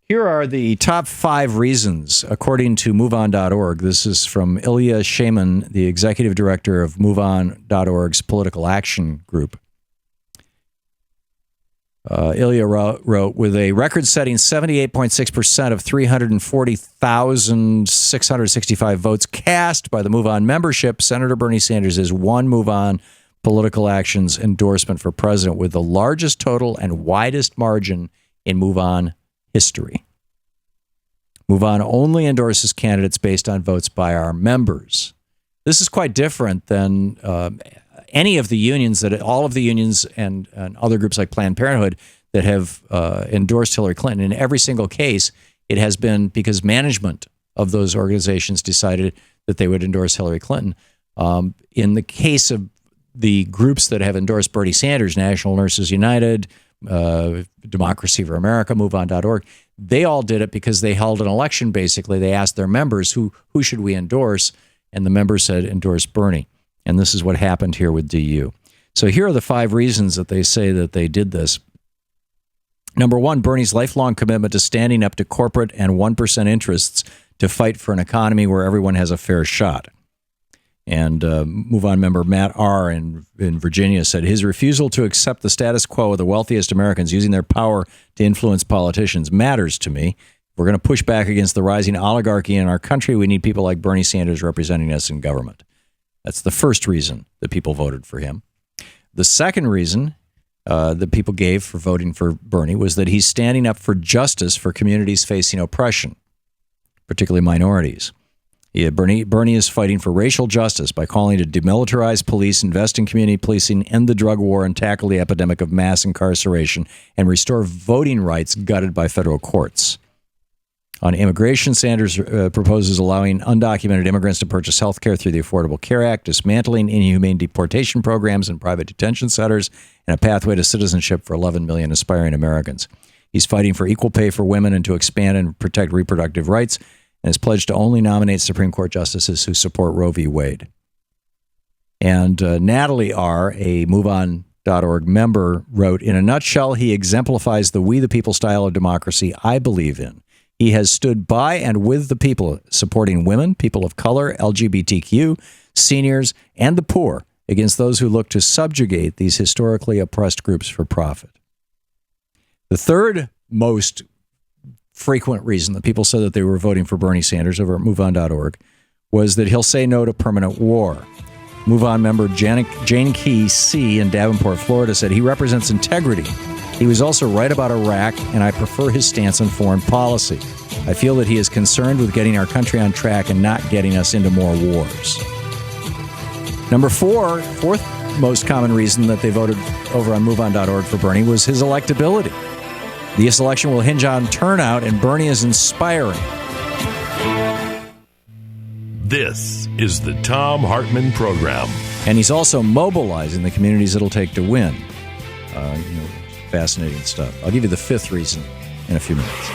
Here are the top 5 reasons, according to MoveOn.org. This is from Ilya Shaiman, the executive director of MoveOn.org's political action group. Ilya wrote, with a record-setting 78.6% of 340,665 votes cast by the MoveOn membership, Senator Bernie Sanders has won MoveOn Political Action's endorsement for president with the largest total and widest margin in MoveOn history. MoveOn only endorses candidates based on votes by our members. This is quite different than any of the unions all of the unions and other groups like Planned Parenthood that have endorsed Hillary Clinton. In every single case, it has been because management of those organizations decided that they would endorse Hillary Clinton. In the case of the groups that have endorsed Bernie Sanders, National Nurses United, Democracy for America, MoveOn.org, they all did it because they held an election, basically. They asked their members, who should we endorse? And the members said, endorse Bernie. And this is what happened here with DU. So here are the 5 reasons that they say that they did this. Number 1, Bernie's lifelong commitment to standing up to corporate and 1% interests to fight for an economy where everyone has a fair shot. And MoveOn member Matt R. in Virginia said, his refusal to accept the status quo of the wealthiest Americans using their power to influence politicians matters to me. If we're going to push back against the rising oligarchy in our country, we need people like Bernie Sanders representing us in government. That's the first reason that people voted for him. The second reason that people gave for voting for Bernie was that he's standing up for justice for communities facing oppression, particularly minorities. Bernie is fighting for racial justice by calling to demilitarize police, invest in community policing, end the drug war, and tackle the epidemic of mass incarceration, and restore voting rights gutted by federal courts. On immigration, Sanders proposes allowing undocumented immigrants to purchase health care through the Affordable Care Act, dismantling inhumane deportation programs and private detention centers, and a pathway to citizenship for 11 million aspiring Americans. He's fighting for equal pay for women and to expand and protect reproductive rights, and has pledged to only nominate Supreme Court justices who support Roe v. Wade. And Natalie R., a MoveOn.org member, wrote, in a nutshell, he exemplifies the we the people style of democracy I believe in. He has stood by and with the people, supporting women, people of color, LGBTQ, seniors, and the poor against those who look to subjugate these historically oppressed groups for profit. The third most frequent reason that people said that they were voting for Bernie Sanders over at MoveOn.org was that he'll say no to permanent war. MoveOn member Jane Key C. in Davenport, Florida, said he represents integrity. He was also right about Iraq, and I prefer his stance on foreign policy. I feel that he is concerned with getting our country on track and not getting us into more wars. Number 4, fourth most common reason that they voted over on MoveOn.org for Bernie was his electability. This election will hinge on turnout, and Bernie is inspiring. This is the Thom Hartmann Program. And he's also mobilizing the communities it'll take to win. Fascinating stuff. I'll give you the 5th reason in a few minutes.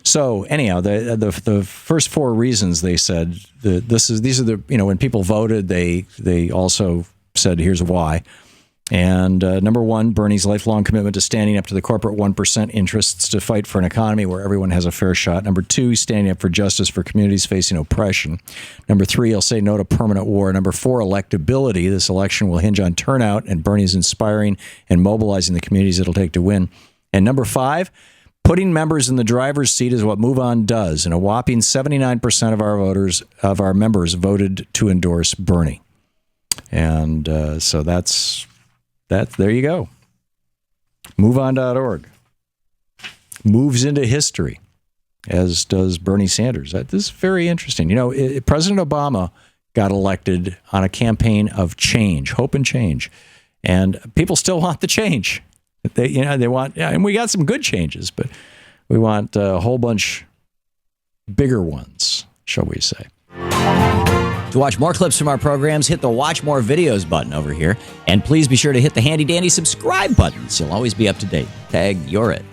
So anyhow, the first 4 reasons they said these are the when people voted they also said here's why. And number 1, Bernie's lifelong commitment to standing up to the corporate 1% interests to fight for an economy where everyone has a fair shot. Number 2, standing up for justice for communities facing oppression. Number 3, he'll say no to permanent war. Number 4, electability. This election will hinge on turnout, and Bernie's inspiring and mobilizing the communities it'll take to win. And number 5, putting members in the driver's seat is what MoveOn does, and a whopping 79% of our members voted to endorse Bernie. And so that's there you go. MoveOn.org moves into history, as does Bernie Sanders. This is very interesting. President Obama got elected on a campaign of change, hope and change, and people still want the change. They want, and we got some good changes, but we want a whole bunch bigger ones, shall we say. To watch more clips from our programs, hit the Watch More Videos button over here. And please be sure to hit the handy-dandy subscribe button so you'll always be up to date. Tag, you're it.